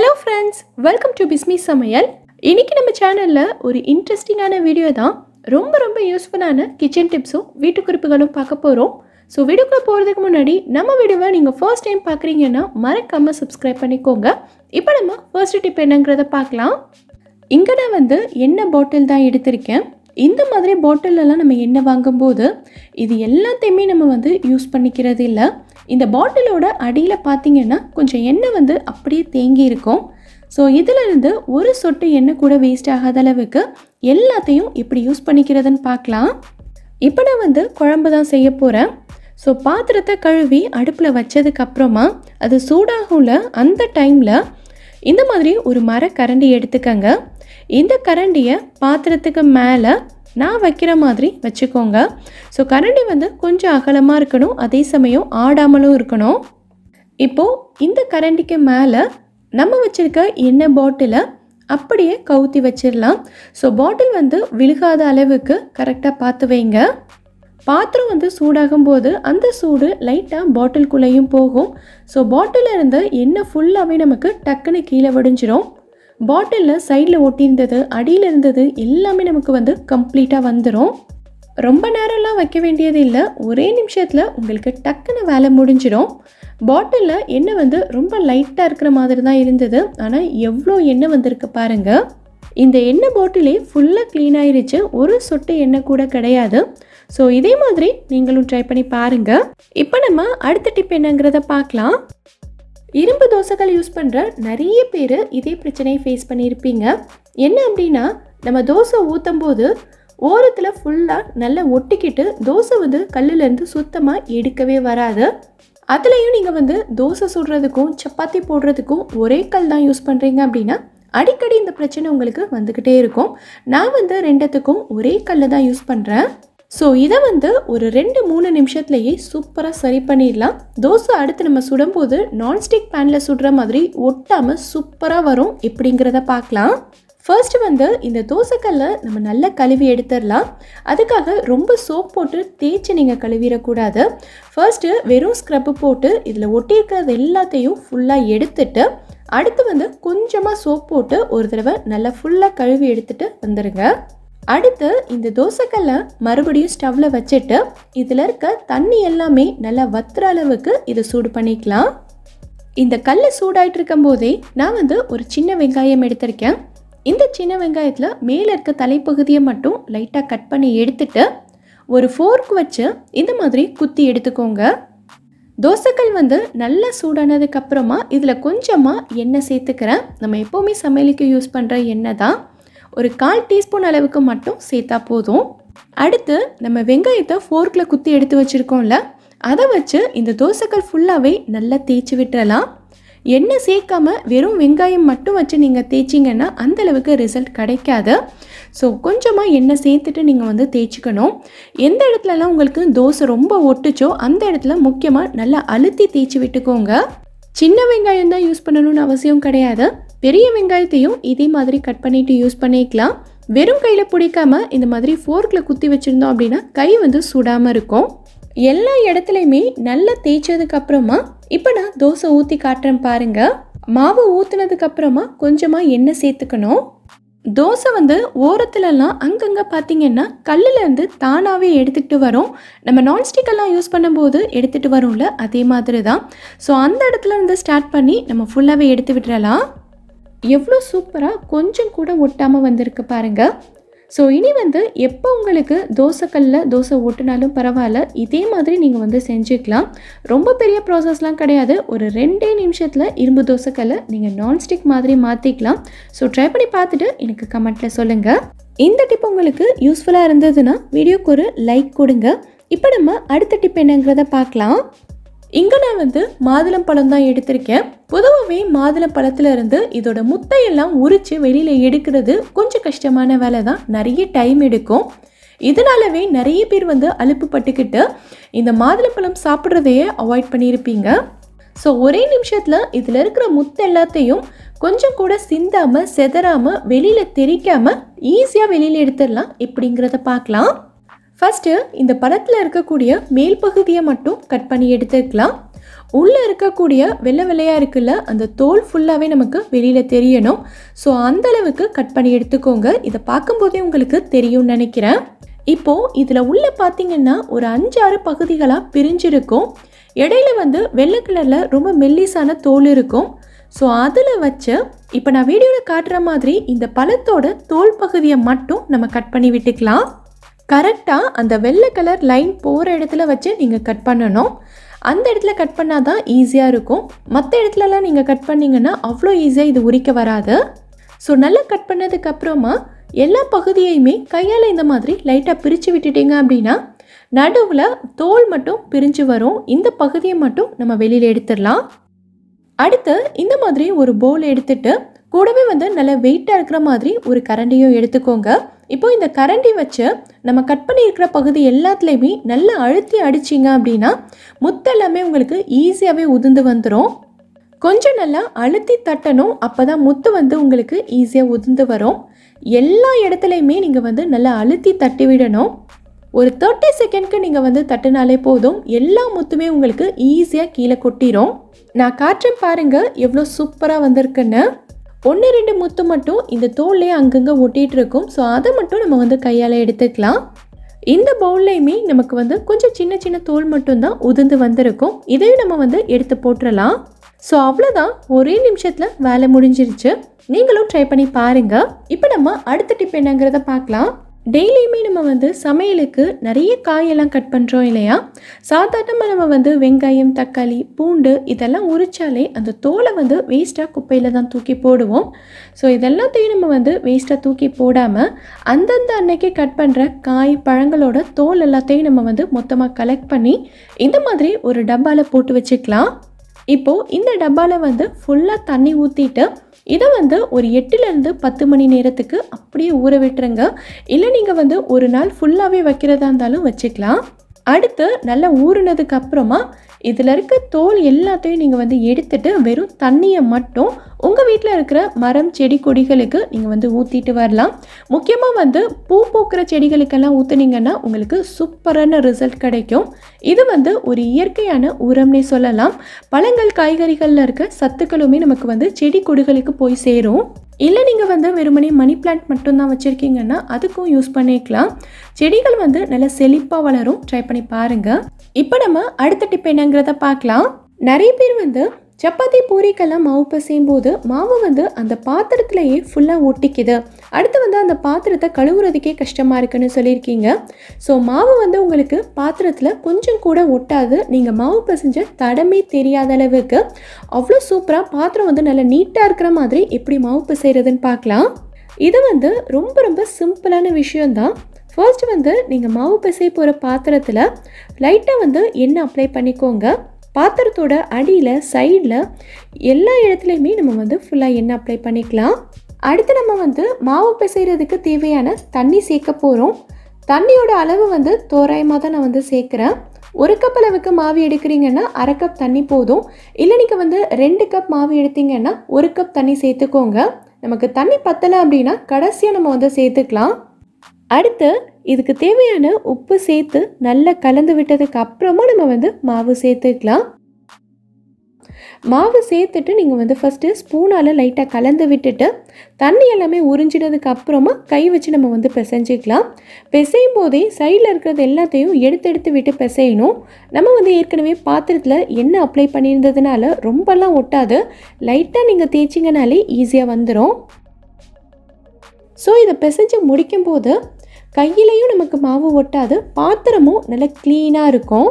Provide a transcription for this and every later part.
Hello friends, welcome to Bismi Samayal. இன்னைக்கு நம்ம சேனல்ல ஒரு இன்ட்ரஸ்டிங்கான வீடியோ தான். ரொம்ப யூஸ்ஃபுல்லான கிச்சன் டிப்ஸும் வீட்டு குறிப்புகளும் பார்க்க போறோம். ஸோ வீடியோக்குள்ள போகிறதுக்கு முன்னாடி நம்ம வீடியோவை நீங்கள் ஃபர்ஸ்ட் டைம் பார்க்குறீங்கன்னா மறக்காமல் சப்ஸ்கிரைப் பண்ணிக்கோங்க. இப்போ நம்ம ஃபர்ஸ்ட் டிப் என்னங்கிறத பார்க்கலாம். இங்கே நான் எண்ணெய் பாட்டில் தான் எடுத்திருக்கேன். இந்த மாதிரி பாட்டிலெல்லாம் நம்ம எண்ணெய் வாங்கும்போது இது எல்லாத்தையுமே நம்ம யூஸ் பண்ணிக்கிறது இல்லை. இந்த பாட்டிலோட அடியில் பார்த்தீங்கன்னா கொஞ்சம் எண்ணெய் அப்படியே தேங்கி இருக்கும். ஸோ இதிலிருந்து ஒரு சொட்டு எண்ணெய் கூட வேஸ்ட் ஆகாத அளவுக்கு எல்லாத்தையும் எப்படி யூஸ் பண்ணிக்கிறதுன்னு பார்க்கலாம். இப்போ நான் குழம்பு தான் செய்ய போகிறேன். ஸோ பாத்திரத்தை கழுவி அடுப்பில் வச்சதுக்கப்புறமா அது சூடாகும்ல அந்த டைமில் இந்த மாதிரி ஒரு மரக்கரண்டி எடுத்துக்கங்க. இந்த கரண்டியை பாத்திரத்துக்கு மேலே நான் வைக்கிற மாதிரி வச்சுக்கோங்க. ஸோ கரண்டி கொஞ்சம் அகலமாக இருக்கணும், அதே சமயம் ஆடாமலும் இருக்கணும். இப்போது இந்த கரண்டிக்கு மேலே நம்ம வச்சுருக்க எண்ணெய் பாட்டிலை அப்படியே கவுத்தி வச்சிடலாம். ஸோ பாட்டில் விழுகாத அளவுக்கு கரெக்டாக பார்த்து வைங்க. பாத்திரம் சூடாகும் போது அந்த சூடு லைட்டாக பாட்டிலுக்குள்ளேயும் போகும். ஸோ பாட்டிலில் இருந்து எண்ணெய் ஃபுல்லாகவே நமக்கு டக்குன்னு கீழே வடிஞ்சிரும். பாட்டிலில் சைடில் ஒட்டியிருந்தது அடியில் இருந்தது எல்லாமே நமக்கு கம்ப்ளீட்டாக வந்துடும். ரொம்ப நேரம்லாம் வைக்க வேண்டியது இல்லை, ஒரே நிமிஷத்தில் உங்களுக்கு டக்குன்னு வேலை முடிஞ்சிடும். பாட்டிலில் எண்ணெய் ரொம்ப லைட்டாக இருக்கிற மாதிரி தான் இருந்தது, ஆனால் எவ்வளோ எண்ணெய் வந்திருக்கு பாருங்கள். இந்த எண்ணெய் பாட்டிலே ஃபுல்லாக க்ளீன் ஆயிடுச்சு, ஒரு சொட்டு எண்ணெய் கூட கிடையாது. ஸோ இதே மாதிரி நீங்களும் ட்ரை பண்ணி பாருங்கள். இப்போ நம்ம அடுத்த டிப் என்னங்கிறத பார்க்கலாம். இரும்பு தோசைகள் யூஸ் பண்ணுற நிறைய பேர் இதே பிரச்சனையை ஃபேஸ் பண்ணியிருப்பீங்க. என்ன அப்படின்னா, நம்ம தோசை ஊற்றும் போது ஓரத்தில் ஃபுல்லாக நல்லா ஒட்டிக்கிட்டு தோசை கல்லுலேருந்து சுத்தமாக எடுக்கவே வராது. அதுலேயும் நீங்கள் தோசை சுடுறதுக்கும் சப்பாத்தி போடுறதுக்கும் ஒரே கல் தான் யூஸ் பண்ணுறீங்க அப்படின்னா அடிக்கடி இந்த பிரச்சனை உங்களுக்கு வந்துக்கிட்டே இருக்கும். நான் ரெண்டுத்துக்கும் ஒரே கல் தான் யூஸ் பண்ணுறேன். ஸோ இதை ஒரு 2-3 நிமிஷத்துலேயே சூப்பராக சரி பண்ணிடலாம். தோசை அடுத்து நம்ம சுடும்போது நான்ஸ்டிக் பேனில் சுடுற மாதிரி ஒட்டாமல் சூப்பராக வரும். எப்படிங்கிறத பார்க்கலாம். ஃபர்ஸ்ட்டு இந்த தோசைக்கல்லை நம்ம நல்லா கழுவி எடுத்துடலாம். அதுக்காக ரொம்ப சோப் போட்டு தேய்ச்சி நீங்கள் கழுவிடக்கூடாது. ஃபர்ஸ்ட்டு வெறும் ஸ்க்ரப்பு போட்டு இதில் ஒட்டியிருக்கிறது எல்லாத்தையும் ஃபுல்லாக எடுத்துட்டு அடுத்து கொஞ்சமாக சோப் போட்டு ஒரு தடவை நல்லா ஃபுல்லாக கழுவி எடுத்துகிட்டு வந்துடுங்க. அடுத்து இந்த தோசைக்கல்லை மறுபடியும் ஸ்டவ்வில் வச்சுட்டு இதில் இருக்க தண்ணி எல்லாமே நல்லா வத்துற அளவுக்கு இதை சூடு பண்ணிக்கலாம். இந்த கல் சூடாயிட்டு இருக்கும் போதே நான் ஒரு சின்ன வெங்காயம் எடுத்திருக்கேன். இந்த சின்ன வெங்காயத்தில் மேலே இருக்க தலைப்பகுதியை மட்டும் லைட்டாக கட் பண்ணி எடுத்துட்டு ஒரு ஃபோர்க் வச்சு இந்த மாதிரி குத்தி எடுத்துக்கோங்க. தோசைக்கல் நல்லா சூடானதுக்கப்புறமா இதில் கொஞ்சமாக எண்ணெய் சேர்த்துக்கிறேன். நம்ம எப்போவுமே சமையலுக்கு யூஸ் பண்ணுற எண்ணெய் தான். ஒரு 1/4 டீஸ்பூன் அளவுக்கு மட்டும் சேர்த்தா போதும். அடுத்து நம்ம வெங்காயத்தை ஃபோர்க்கில் குத்தி எடுத்து வச்சுருக்கோம்ல, அதை வச்சு இந்த தோசைக்கல் ஃபுல்லாகவே நல்லா தேய்ச்சி விட்டுறலாம். எண்ணெய் சேர்க்காம வெறும் வெங்காயம் மட்டும் வச்சு நீங்கள் தேய்ச்சிங்கன்னா அந்தளவுக்கு ரிசல்ட் கிடைக்காது. ஸோ கொஞ்சமாக எண்ணெய் சேர்த்துட்டு நீங்கள் தேய்ச்சிக்கணும். எந்த இடத்துலலாம் உங்களுக்கு தோசை ரொம்ப ஒட்டுச்சோ அந்த இடத்துல முக்கியமாக நல்லா அழுத்தி தேய்ச்சி விட்டுக்கோங்க. சின்ன வெங்காயம் தான் யூஸ் பண்ணணும்னு அவசியம் கிடையாது. பெரிய வெங்காயத்தையும் இதே மாதிரி கட் பண்ணிவிட்டு யூஸ் பண்ணிக்கலாம். வெறும் கையில் பிடிக்காமல் இந்த மாதிரி ஃபோர்க்கில் குத்தி வச்சுருந்தோம் அப்படின்னா கை சுடாமல் இருக்கும். எல்லா இடத்துலையுமே நல்லா தேய்ச்சதுக்கப்புறமா இப்போ நான் தோசை ஊற்றி காட்டுறேன் பாருங்கள். மாவு ஊற்றுனதுக்கப்புறமா கொஞ்சமாக எண்ணெய் சேர்த்துக்கணும். தோசை ஓரத்துலலாம் அங்கங்கே பார்த்திங்கன்னா கல்லுலேருந்து தானாகவே எடுத்துகிட்டு வரும். நம்ம நான்ஸ்டிக்கெல்லாம் யூஸ் பண்ணும்போது எடுத்துகிட்டு வரோம்ல, அதே மாதிரி தான். ஸோ அந்த இடத்துல ஸ்டார்ட் பண்ணி நம்ம ஃபுல்லாகவே எடுத்து விட்டுறலாம். எவ்வளோ சூப்பராக கொஞ்சம் கூட ஒட்டாமல் வந்திருக்கு பாருங்கள். ஸோ இனி எப்போ உங்களுக்கு தோசைக்கல்லில் தோசை ஒட்டினாலும் பரவாயில்ல, இதே மாதிரி நீங்கள் செஞ்சுக்கலாம். ரொம்ப பெரிய ப்ராசஸ்லாம் கிடையாது. ஒரு 2 நிமிஷத்தில் இரும்பு தோசைக்கல்லை நீங்கள் நான்ஸ்டிக் மாதிரி மாற்றிக்கலாம். ஸோ ட்ரை பண்ணி பார்த்துட்டு எனக்கு கமெண்ட்டில் சொல்லுங்கள். இந்த டிப் உங்களுக்கு யூஸ்ஃபுல்லாக இருந்ததுன்னா வீடியோக்கு ஒரு லைக் கொடுங்க. இப்போ நம்ம அடுத்த டிப் என்னங்கிறத பார்க்கலாம். இங்கே நான் மாதுளம் பழம் தான் எடுத்திருக்கேன். பொதுவாகவே மாதுளம் பழத்துலேருந்து இதோட முட்டையெல்லாம் உரித்து வெளியில் எடுக்கிறது கொஞ்சம் கஷ்டமான வேலை தான், நிறைய டைம் எடுக்கும். இதனாலவே நிறைய பேர் அலுப்பு பட்டுக்கிட்டு இந்த மாதுளப்பழம் சாப்பிட்றதையே அவாய்ட் பண்ணியிருப்பீங்க. ஸோ ஒரே நிமிஷத்தில் இதில் இருக்கிற முட்டை எல்லாத்தையும் கொஞ்சம் கூட சிந்தாமல் செதறாமல் வெளியில் தெரிக்காமல் ஈஸியாக வெளியில் எடுத்துடலாம். எப்படிங்கிறத பார்க்கலாம். ஃபஸ்ட்டு இந்த பழத்தில் இருக்கக்கூடிய மேல் பகுதியை மட்டும் கட் பண்ணி எடுத்துக்கலாம். உள்ளே இருக்கக்கூடிய வெள்ளை வெள்ளையாக இருக்குல்ல அந்த தோல் ஃபுல்லாகவே நமக்கு வெளியில் தெரியணும். ஸோ அந்தளவுக்கு கட் பண்ணி எடுத்துக்கோங்க. இதை பார்க்கும்போதே உங்களுக்கு தெரியும்னு நினைக்கிறேன். இப்போது இதில் உள்ளே பார்த்திங்கன்னா ஒரு 5-6 பகுதிகளாக பிரிஞ்சிருக்கும். இடையில வெள்ளை கலரில் ரொம்ப மெல்லிசான தோல் இருக்கும். ஸோ அதில் வச்சு இப்போ நான் வீடியோவில் காட்டுற மாதிரி இந்த பழத்தோட தோல் பகுதியை மட்டும் நம்ம கட் பண்ணி விட்டுக்கலாம். கரெக்டாக அந்த வெள்ளை கலர் லைன் போகிற இடத்துல வச்சு நீங்கள் கட் பண்ணணும். அந்த இடத்துல கட் பண்ணால் தான் ஈஸியாக இருக்கும். மற்ற இடத்துலலாம் நீங்கள் கட் பண்ணிங்கன்னா அவ்வளோ ஈஸியாக இது உரிக்க வராது. ஸோ நல்லா கட் பண்ணதுக்கப்புறமா எல்லா பகுதியையுமே கையால் இந்த மாதிரி லைட்டாக பிரித்து விட்டுட்டிங்க அப்படின்னா நடுவில் தோல் மட்டும் பிரிஞ்சு வரும். இந்த பகுதியை மட்டும் நம்ம வெளியில் எடுத்துடலாம். அடுத்து இந்த மாதிரி ஒரு பவுல் எடுத்துட்டு கூடவே நல்லா வெயிட்டாக இருக்கிற மாதிரி ஒரு கரண்டியும் எடுத்துக்கோங்க. இப்போ இந்த கரண்டி வச்சு நம்ம கட் பண்ணியிருக்கிற பகுதி எல்லாத்துலேயுமே நல்லா அழுத்தி அடிச்சிங்க அப்படின்னா முத்தெல்லாமே உங்களுக்கு ஈஸியாகவே உதிர்ந்து வந்துடும். கொஞ்சம் நல்லா அழுத்தி தட்டணும். அப்போ தான் முத்து உங்களுக்கு ஈஸியாக உதிர்ந்து வரும். எல்லா இடத்துலையுமே நீங்கள் நல்லா அழுத்தி தட்டி விடணும். ஒரு 30 செகண்ட்க்கு நீங்கள் தட்டினாலே போதும். எல்லா முத்துமே உங்களுக்கு ஈஸியாக கீழே கொட்டிடும். நான் காட்டுறேன் பாருங்கள் எவ்வளோ சூப்பராக வந்திருக்குன்னு. 1-2 முத்து மட்டும் இந்த தோல்லையே அங்கங்கே ஒட்டிகிட்டு இருக்கும். ஸோ அதை மட்டும் நம்ம கையால் எடுத்துக்கலாம். இந்த பவுல்லையுமே நமக்கு கொஞ்சம் சின்ன சின்ன தோல் மட்டும்தான் உதிர்ந்து வந்திருக்கும். இதையும் நம்ம எடுத்து போட்டுடலாம். ஸோ அவ்வளோதான், ஒரே நிமிஷத்தில் வேலை முடிஞ்சிருச்சு. நீங்களும் ட்ரை பண்ணி பாருங்கள். இப்போ நம்ம அடுத்த டிப் என்னங்கிறத பார்க்கலாம். டெய்லியுமே நம்ம சமையலுக்கு நிறைய காயெல்லாம் கட் பண்ணுறோம் இல்லையா? சாதாரணமாக நம்ம வெங்காயம், தக்காளி, பூண்டு இதெல்லாம் உரிச்சாலே அந்த தோலை வேஸ்ட்டாக குப்பையில் தான் தூக்கி போடுவோம். ஸோ இதெல்லாத்தையும் நம்ம வேஸ்ட்டாக தூக்கி போடாமல் அந்தந்த அன்னைக்கு கட் பண்ணுற காய், பழங்களோட தோல் எல்லாத்தையும் நம்ம மொத்தமாக கலெக்ட் பண்ணி இந்த மாதிரி ஒரு டப்பாவில் போட்டு வச்சுக்கலாம். இப்போது இந்த டப்பாவில் ஃபுல்லாக தண்ணி ஊற்றிட்டு இதை ஒரு 8லேருந்து 10 மணி நேரத்துக்கு அப்படியே ஊற விட்டுருங்க. இல்லை நீங்கள் ஒரு நாள் ஃபுல்லாகவே வைக்கிறதா இருந்தாலும் வச்சுக்கலாம். அடுத்து நல்லா ஊறினதுக்கு அப்புறமா இதில் இருக்க தோல் எல்லாத்தையும் நீங்கள் எடுத்துட்டு வெறும் தண்ணியை மட்டும் உங்கள் வீட்டில் இருக்கிற மரம், செடி, கொடிகளுக்கு நீங்கள் ஊற்றிட்டு வரலாம். முக்கியமாக பூ பூக்கிற செடிகளுக்கெல்லாம் ஊற்றுனீங்கன்னா உங்களுக்கு சூப்பரான ரிசல்ட் கிடைக்கும். இது ஒரு இயற்கையான உரம்னே சொல்லலாம். பழங்கள், காய்கறிகளில் இருக்க சத்துக்களுமே நமக்கு செடி கொடிகளுக்கு போய் சேரும். இல்லை நீங்கள் வெறுமனே மணி பிளான்ட் மட்டும்தான் வச்சுருக்கீங்கன்னா அதுக்கும் யூஸ் பண்ணிக்கலாம். செடிகள் நல்லா செழிப்பாக வளரும். ட்ரை பண்ணி பாருங்கள். இப்போ நம்ம அடுத்த டிப் என்னங்கிறத பார்க்கலாம். நிறைய பேர் சப்பாத்தி, பூரிக்கெல்லாம் மாவு பிசையும் போது மாவு அந்த பாத்திரத்துலேயே ஃபுல்லாக ஒட்டிக்குது. அடுத்து அந்த பாத்திரத்தை கழுவுறதுக்கே கஷ்டமாக இருக்குன்னு சொல்லியிருக்கீங்க. ஸோ மாவு உங்களுக்கு பாத்திரத்தில் கொஞ்சம் கூட ஒட்டாது. நீங்கள் மாவு பிசைஞ்ச தடமே தெரியாத அளவுக்கு அவ்வளோ சூப்பராக பாத்திரம் நல்லா நீட்டாக இருக்கிற மாதிரி எப்படி மாவு பிசைறதுன்னு பார்க்கலாம். இது ரொம்ப ரொம்ப சிம்பிளான விஷயந்தான். ஃபர்ஸ்ட் நீங்கள் மாவு பிசைய போகிற பாத்திரத்தில் லைட்டாக எண்ணெய் அப்ளை பண்ணிக்கோங்க. பாத்திரத்தோட அடியில், சைடில் எல்லா இடத்துலையுமே நம்ம ஃபுல்லாக எண்ணெய் அப்ளை பண்ணிக்கலாம். அடுத்து நம்ம மாவு பிசைகிறதுக்கு தேவையான தண்ணி சேர்க்க போகிறோம். தண்ணியோட அளவு தோராயமாக தான் நான் சேர்க்குறேன். 1 கப் அளவுக்கு மாவு எடுக்கிறீங்கன்னா 1/2 கப் தண்ணி போதும். இல்லை நீங்கள் 2 கப் மாவு எடுத்தீங்கன்னா 1 கப் தண்ணி சேர்த்துக்கோங்க. நமக்கு தண்ணி பத்தலை அப்படின்னா கடைசியாக நம்ம சேர்த்துக்கலாம். அடுத்து இதுக்கு தேவையான உப்பு சேர்த்து நல்லா கலந்து விட்டதுக்கு அப்புறமா நம்ம மாவு சேர்த்துக்கலாம். மாவு சேர்த்துட்டு நீங்கள் ஃபஸ்ட்டு ஸ்பூனால் லைட்டாக கலந்து விட்டுட்டு தண்ணி எல்லாமே உறிஞ்சினதுக்கு அப்புறமா கை வச்சு நம்ம பிசைஞ்சிக்கலாம். பிசையும் போதே சைடில் இருக்கிறது எல்லாத்தையும் எடுத்து விட்டு பிசையணும். நம்ம ஏற்கனவே பாத்திரத்தில் எண்ணெய் அப்ளை பண்ணியிருந்ததுனால ரொம்பலாம் ஒட்டாது. லைட்டாக நீங்கள் தேய்ச்சிங்கனாலே ஈஸியாக வந்துடும். ஸோ இதை பிசைஞ்சு முடிக்கும்போது கையிலையும் நமக்கு மாவு ஒட்டாது, பாத்திரமும் நல்லா க்ளீனாக இருக்கும்.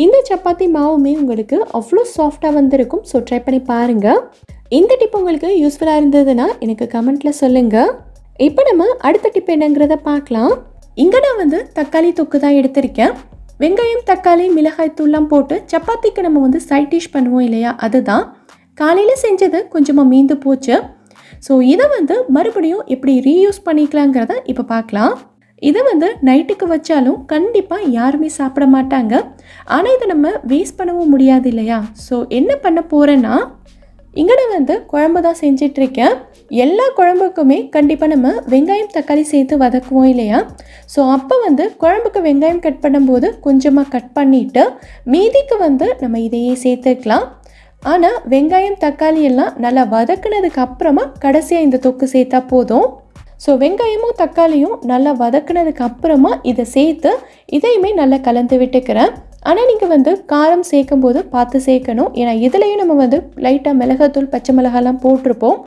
இந்த சப்பாத்தி மாவுமே உங்களுக்கு அவ்வளோ சாஃப்டாக வந்திருக்கும். ஸோ ட்ரை பண்ணி பாருங்கள். இந்த டிப் உங்களுக்கு யூஸ்ஃபுல்லாக இருந்ததுன்னா எனக்கு கமெண்ட்டில் சொல்லுங்கள். இப்போ நம்ம அடுத்த டிப் என்னங்கிறத பார்க்கலாம். இங்கே நான் தக்காளி தொக்கு தான் எடுத்திருக்கேன். வெங்காயம், தக்காளி, மிளகாய் தூள்லாம் போட்டு சப்பாத்திக்கு நம்ம சைட் டிஷ் பண்ணுவோம் இல்லையா? அதுதான் காலையில் செஞ்சது கொஞ்சமாக மீந்து போச்சு. ஸோ இதை மறுபடியும் எப்படி ரீயூஸ் பண்ணிக்கலாங்கிறத இப்போ பார்க்கலாம். இதை நைட்டுக்கு வச்சாலும் கண்டிப்பாக யாருமே சாப்பிட மாட்டாங்க. ஆனால் இதை நம்ம வேஸ்ட் பண்ணவும் முடியாது இல்லையா? ஸோ என்ன பண்ண போகிறேன்னா இங்கே நான் வந்து குழம்பு தான் செஞ்சிட்ருக்கேன். எல்லா குழம்புக்குமே கண்டிப்பாக நம்ம வெங்காயம் தக்காளி சேர்த்து வதக்குவோம் இல்லையா? ஸோ அப்போ வந்து குழம்புக்கு வெங்காயம் கட் பண்ணும்போது கொஞ்சமாக கட் பண்ணிவிட்டு மீதிக்கு வந்து நம்ம இதையே சேர்த்துக்கலாம். ஆனால் வெங்காயம் தக்காளி எல்லாம் நல்லா வதக்குனதுக்கு அப்புறமா கடைசியாக இந்த தொக்கு சேர்த்தா போதும். ஸோ வெங்காயமும் தக்காளியும் நல்லா வதக்குனதுக்கு அப்புறமா இதை சேர்த்து இதையுமே நல்லா கலந்து விட்டுக்கிறேன். ஆனால் நீங்கள் வந்து காரம் சேர்க்கும்போது பார்த்து சேர்க்கணும். ஏன்னா இதுலேயும் நம்ம வந்து லைட்டாக மிளகாத்தூள் பச்சை மிளகாலாம் போட்டிருப்போம்.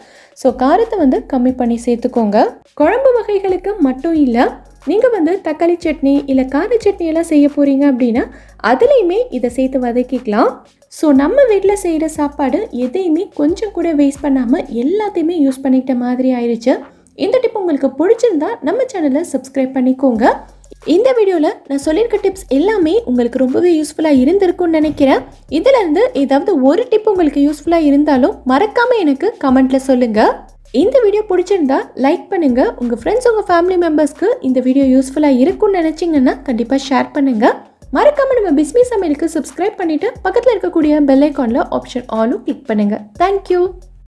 ஸோ காரத்தை வந்து கம்மி பண்ணி சேர்த்துக்கோங்க. குழம்பு வகைகளுக்கு மட்டும் இல்லை, நீங்கள் வந்து தக்காளி சட்னி இல்லை கார சட்னி எல்லாம் செய்ய போகிறீங்க அப்படின்னா அதுலேயுமே இதை சேர்த்து வதக்கிக்கலாம். ஸோ நம்ம வீட்டில் செய்கிற சாப்பாடு எதையுமே கொஞ்சம் கூட வேஸ்ட் பண்ணாமல் எல்லாத்தையுமே யூஸ் பண்ணிக்கிட்ட மாதிரி ஆயிடுச்சு. இந்த டிப் உங்களுக்கு பிடிச்சிருந்தா நம்ம சேனலை சப்ஸ்கிரைப் பண்ணிக்கோங்க. இந்த வீடியோவில் நான் சொல்லியிருக்க டிப்ஸ் எல்லாமே உங்களுக்கு ரொம்பவே யூஸ்ஃபுல்லாக இருந்திருக்கும்னு நினைக்கிறேன். இதிலேருந்து ஏதாவது ஒரு டிப் உங்களுக்கு யூஸ்ஃபுல்லாக இருந்தாலும் மறக்காமல் எனக்கு கமெண்ட்டில் சொல்லுங்கள். இந்த வீடியோ பிடிச்சிருந்தா லைக் பண்ணுங்கள். உங்கள் ஃப்ரெண்ட்ஸ் உங்கள் ஃபேமிலி மெம்பர்ஸ்க்கு இந்த வீடியோ யூஸ்ஃபுல்லாக இருக்கும்னு நினச்சிங்கன்னா கண்டிப்பாக ஷேர் பண்ணுங்கள். மறக்காமல் நம்ம பிஸ்மி சமையலுக்கு சப்ஸ்கிரைப் பண்ணிவிட்டு பக்கத்தில் இருக்கக்கூடிய பெல் ஐக்கானில் ஆப்ஷன் ஆலும் கிளிக் பண்ணுங்கள். தேங்க்யூ.